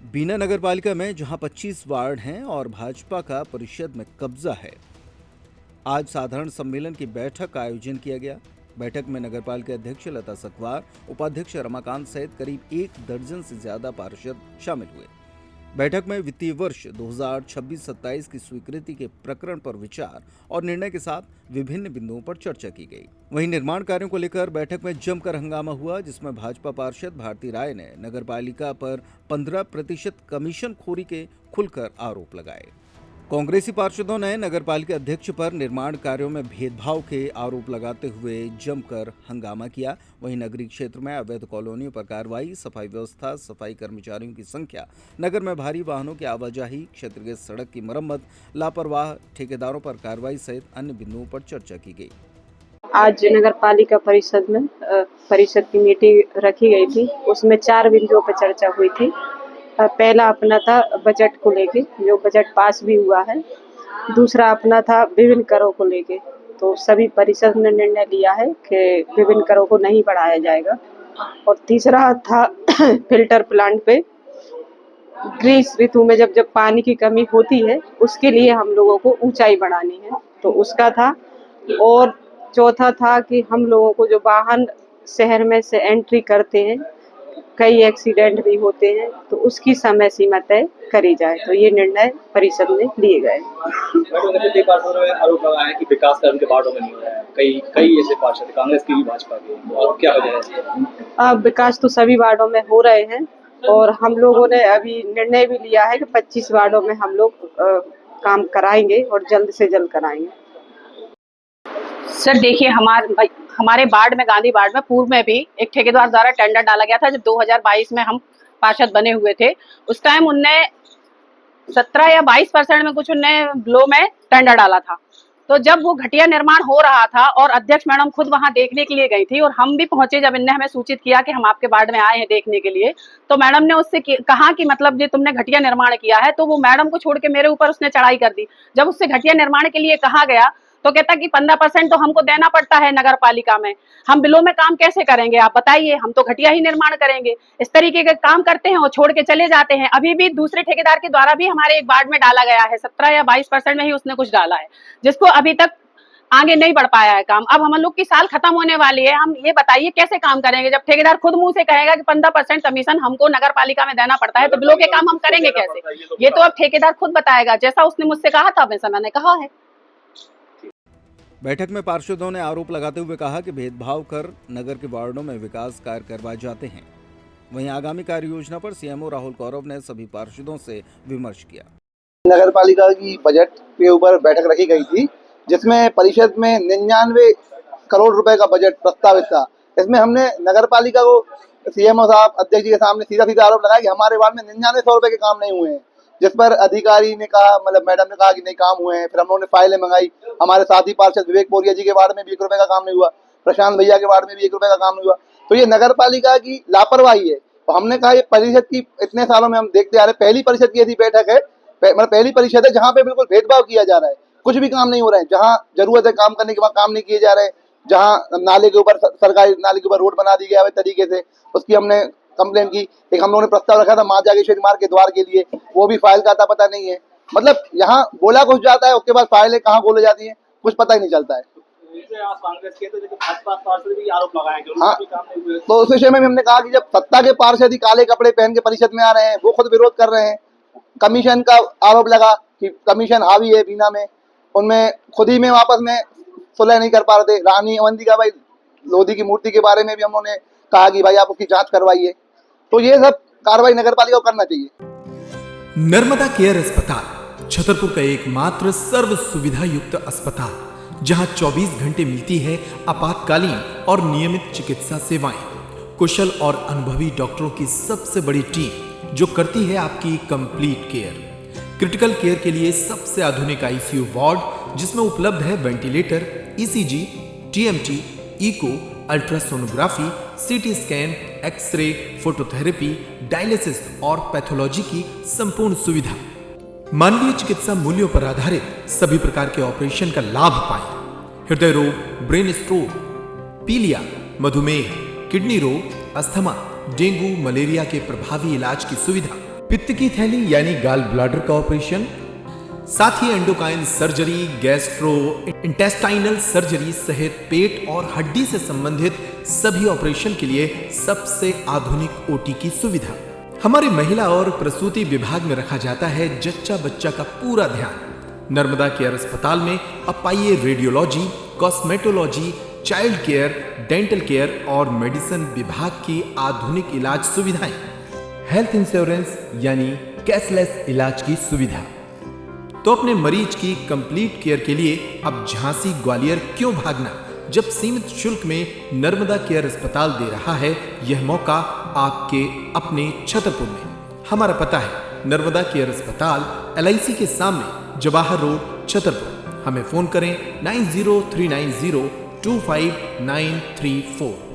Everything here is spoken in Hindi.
बीना नगर पालिका में जहां 25 वार्ड हैं और भाजपा का परिषद में कब्जा है, आज साधारण सम्मेलन की बैठक का आयोजन किया गया। बैठक में नगर पालिका अध्यक्ष लता सकवार, उपाध्यक्ष रमाकांत सहित करीब 1 दर्जन से ज्यादा पार्षद शामिल हुए। बैठक में वित्तीय वर्ष 2026-27 की स्वीकृति के प्रकरण पर विचार और निर्णय के साथ विभिन्न बिंदुओं पर चर्चा की गई। वहीं निर्माण कार्यों को लेकर बैठक में जमकर हंगामा हुआ, जिसमें भाजपा पार्षद भारती राय ने नगर पालिका पर 15% कमीशन खोरी के खुलकर आरोप लगाए। कांग्रेसी पार्षदों ने नगर पालिका अध्यक्ष पर निर्माण कार्यों में भेदभाव के आरोप लगाते हुए जमकर हंगामा किया। वहीं नगरीय क्षेत्र में अवैध कॉलोनियों पर कार्रवाई, सफाई व्यवस्था, सफाई कर्मचारियों की संख्या, नगर में भारी वाहनों की आवाजाही, क्षेत्र के सड़क की मरम्मत, लापरवाह ठेकेदारों पर कार्रवाई सहित अन्य बिंदुओं पर चर्चा की गई। आज नगर पालिका परिषद में परिषद की मीटिंग रखी गई थी। उसमें 4 बिंदुओं पर चर्चा हुई थी। पहला अपना था बजट को लेके, जो बजट पास भी हुआ है। दूसरा अपना था विभिन्न करों को लेके, तो सभी परिषद ने निर्णय लिया है कि विभिन्न करों को नहीं बढ़ाया जाएगा। और तीसरा था फिल्टर प्लांट पे ग्रीष्म ऋतु में जब पानी की कमी होती है, उसके लिए हम लोगों को ऊंचाई बढ़ानी है, तो उसका था। और चौथा था कि हम लोगों को जो वाहन शहर में से एंट्री करते हैं, कई एक्सीडेंट भी होते हैं, तो उसकी समय सीमा तय करी जाए। तो ये निर्णय परिषद में लिए गए। आरोप लगा है कि विकास कार्य उनके वार्डों में नहीं हो रहा है। कई ऐसे पार्षद कांग्रेस की भी, भाजपा की, और क्या वजह है? विकास तो सभी वार्डों में हो रहे हैं और हम लोगों ने अभी निर्णय भी लिया है कि 25 वार्डों में हम लोग काम कराएंगे और जल्द से जल्द कराएंगे। सर देखिए, हमारे वार्ड में, गांधी वार्ड में पूर्व में भी एक ठेकेदार द्वारा टेंडर डाला गया था। जब 2022 में हम पार्षद बने हुए थे, उस टाइम उनने 17 या 22% में कुछ उनने लो में टेंडर डाला था। तो जब वो घटिया निर्माण हो रहा था और अध्यक्ष मैडम खुद वहां देखने के लिए गई थी और हम भी पहुंचे, जब इनने हमें सूचित किया कि हम आपके वार्ड में आए हैं देखने के लिए, तो मैडम ने उससे कहा कि मतलब ये तुमने घटिया निर्माण किया है। तो वो मैडम को छोड़ के मेरे ऊपर उसने चढ़ाई कर दी। जब उससे घटिया निर्माण के लिए कहा गया तो कहता कि 15% तो हमको देना पड़ता है नगर पालिका में, हम बिलों में काम कैसे करेंगे आप बताइए, हम तो घटिया ही निर्माण करेंगे। इस तरीके के काम करते हैं और छोड़ के चले जाते हैं। अभी भी दूसरे ठेकेदार के द्वारा भी हमारे एक वार्ड में डाला गया है, 17 या 22% में ही उसने कुछ डाला है, जिसको अभी तक आगे नहीं बढ़ पाया है काम। अब हम लोग की साल खत्म होने वाली है, हम ये बताइए कैसे काम करेंगे जब ठेकेदार खुद मुंह से कहेगा कि 15% कमीशन हमको नगर पालिका में देना पड़ता है, तो बिलों के काम हम करेंगे कैसे? ये तो अब ठेकेदार खुद बताएगा, जैसा उसने मुझसे कहा था वैसा मैंने कहा है। बैठक में पार्षदों ने आरोप लगाते हुए कहा कि भेदभाव कर नगर के वार्डों में विकास कार्य करवाए जाते हैं। वहीं आगामी कार्य योजना पर सीएमओ राहुल कौरव ने सभी पार्षदों से विमर्श किया। नगर पालिका की बजट के ऊपर बैठक रखी गई थी, जिसमें परिषद में 99 करोड़ रुपए का बजट प्रस्तावित था। इसमें हमने नगर पालिका को सीएमओ साहब अध्यक्ष जी के सामने सीधा आरोप लगाया कि हमारे वार्ड में 99 रुपए के काम नहीं हुए हैं, जिस पर अधिकारी ने कहा, मतलब मैडम ने कहा कि नहीं काम हुए हैं। फिर हम लोगों ने फाइलें मंगाई। हमारे साथी पार्षद विवेक बोरिया जी के वार्ड में भी 1 रुपए का काम नहीं हुआ, प्रशांत भैया के वार्ड में भी 1 रुपए का काम नहीं हुआ। तो ये नगर पालिका की लापरवाही है। तो हमने कहा ये परिषद की इतने सालों में हम देखते आ रहे, पहली परिषद की ऐसी बैठक है, मतलब पहली परिषद है जहाँ पे बिल्कुल भेदभाव किया जा रहा है, कुछ भी काम नहीं हो रहा है। जहाँ जरूरत है काम करने के, वहाँ काम नहीं किए जा रहे हैं। जहाँ नाले के ऊपर, सरकारी नाले के ऊपर रोड बना दी गया है तरीके से, उसकी हमने कंप्लेन की। एक हम लोगों ने प्रस्ताव रखा था मां जागेश्वरी मार्ग के द्वार के लिए, वो भी फाइल का आता पता नहीं है। मतलब यहाँ बोला कुछ जाता है, उसके बाद फाइलें कहाँ बोले जाती है कुछ पता ही नहीं चलता है। हाँ, तो उस विषय में हमने कहा कि जब सत्ता के पार्षद ही काले कपड़े पहन के परिषद में आ रहे हैं, वो खुद विरोध कर रहे हैं। कमीशन का आरोप लगा कि कमीशन हावी है बीना में, उनमें खुद ही में आपस में सुलह नहीं कर पा रहे थे। रानी अवंतिका बाई लोधी की मूर्ति के बारे में भी हम लोगों ने कहा कि भाई आप उसकी जांच करवाइए। तो ये सब कार्रवाई नगर पालिका को करना चाहिए। नर्मदा केयर अस्पताल छतरपुर का एकमात्र सर्व सुविधा युक्त अस्पताल, जहां 24 घंटे मिलती है आपातकालीन और नियमित चिकित्सा सेवाएं। कुशल और अनुभवी डॉक्टरों की सबसे बड़ी टीम जो करती है आपकी कंप्लीट केयर। क्रिटिकल केयर के लिए सबसे आधुनिक आईसीयू वार्ड, जिसमें उपलब्ध है ventilator, ECG, TMT, echo, ultrasonography, CT scan, X-ray, phototherapy, dialysis और पैथोलॉजी की संपूर्ण सुविधा। मानवीय चिकित्सा मूल्यों पर आधारित सभी प्रकार के ऑपरेशन का लाभ पाएं। हृदय रोग, ब्रेन स्ट्रोक, पीलिया, मधुमेह, किडनी रोग, अस्थमा, डेंगू, मलेरिया के प्रभावी इलाज की सुविधा, पित्त की थैली यानी गाल ब्लैडर का ऑपरेशन, साथ ही endocrine surgery, gastro intestinal surgery सहित पेट और हड्डी से संबंधित सभी ऑपरेशन के लिए सबसे आधुनिक ओटी की सुविधा। हमारे महिला और प्रसूति विभाग में रखा जाता है जच्चा बच्चा का पूरा ध्यान। नर्मदा केयर अस्पताल में अब पाइए radiology, cosmetology, child care, dental care और मेडिसिन विभाग की आधुनिक इलाज सुविधाएं। हेल्थ इंश्योरेंस यानी कैशलेस इलाज की सुविधा। तो अपने मरीज की कंप्लीट केयर के लिए अब झांसी ग्वालियर क्यों भागना, जब सीमित शुल्क में नर्मदा केयर अस्पताल दे रहा है यह मौका आपके अपने छतरपुर में। हमारा पता है नर्मदा केयर अस्पताल LIC के सामने, जवाहर रोड, छतरपुर। हमें फोन करें 9039025934।